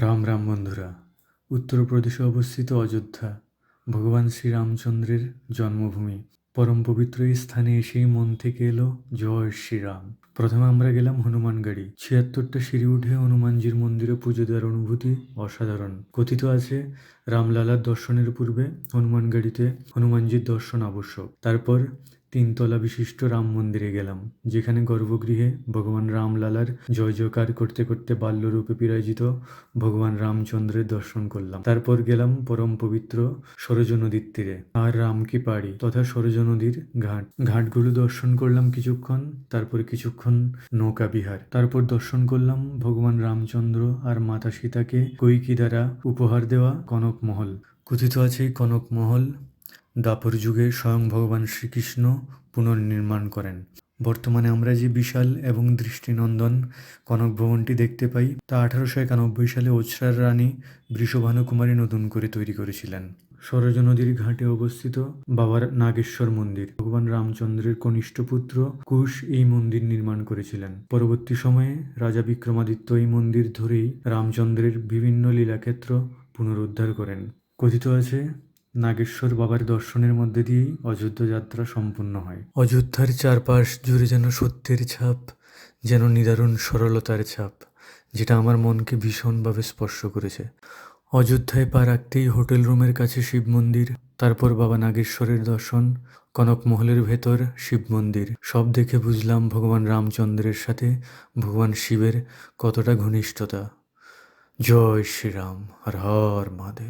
রাম রাম বন্ধুরা, উত্তরপ্রদেশে অবস্থিত অযোধ্যা ভগবান শ্রীরামচন্দ্রের জন্মভূমি। পরম পবিত্র এই স্থানে এসেই মন থেকে এলো জয় শ্রীরাম। প্রথমে আমরা গেলাম হনুমানগড়ি। ৭৬টা সিঁড়ি উঠে হনুমানজির মন্দিরে পুজো দেওয়ার অনুভূতি অসাধারণ। কথিত আছে রামলালার দর্শনের পূর্বে হনুমানগড়িতে হনুমানজির দর্শন আবশ্যক। তারপর ৩ তলা বিশিষ্ট রাম মন্দিরে গেলাম, যেখানে গর্ভগৃহে ভগবান রামলালার জয় জয়কার করতে করতে বাল্যরূপে বিরাজিত ভগবান রামচন্দ্রের দর্শন করলাম। তারপর গেলাম পরম পবিত্র সরজ নদীর তীরে আর রাম কি পাড়ি তথা সরজ নদীর ঘাটগুলো দর্শন করলাম কিছুক্ষণ। তারপর কিছুক্ষণ নৌকা বিহার। তারপর দর্শন করলাম ভগবান রামচন্দ্র আর মাতা সীতাকে কৈকি দ্বারা উপহার দেওয়া কনক মহল। কথিত আছে এই কনক মহল দ্বাপর যুগে স্বয়ং ভগবান শ্রীকৃষ্ণ পুনর্নির্মাণ করেন। বর্তমানে আমরা যে বিশাল এবং দৃষ্টিনন্দন কনক ভবনটি দেখতে পাই তা 1891 সালে ওছরার রানী বৃষভানুকুমারী নতুন করে তৈরি করেছিলেন। সরজ নদীর ঘাটে অবস্থিত বাবার নাগেশ্বর মন্দির। ভগবান রামচন্দ্রের কনিষ্ঠ পুত্র কুশ এই মন্দির নির্মাণ করেছিলেন। পরবর্তী সময়ে রাজা বিক্রমাদিত্য এই মন্দির ধরেই রামচন্দ্রের বিভিন্ন লীলাক্ষেত্র পুনরুদ্ধার করেন। কথিত আছে নাগেশ্বর বাবার দর্শনের মধ্যে দিয়েই অযোধ্যা যাত্রা সম্পূর্ণ হয়। অযোধ্যার চারপাশ জুড়ে যেন সত্যের ছাপ, যেন নিদারুণ সরলতার ছাপ, যেটা আমার মনকে ভীষণভাবে স্পর্শ করেছে। অযোধ্যায় পা রাখতেই হোটেল রুমের কাছে শিব মন্দির, তারপর বাবা নাগেশ্বরের দর্শন, কনকমহলের ভেতর শিব মন্দির। সব দেখে বুঝলাম ভগবান রামচন্দ্রের সাথে ভগবান শিবের কতটা ঘনিষ্ঠতা। জয় শ্রীরাম, হর হর মহাদেব।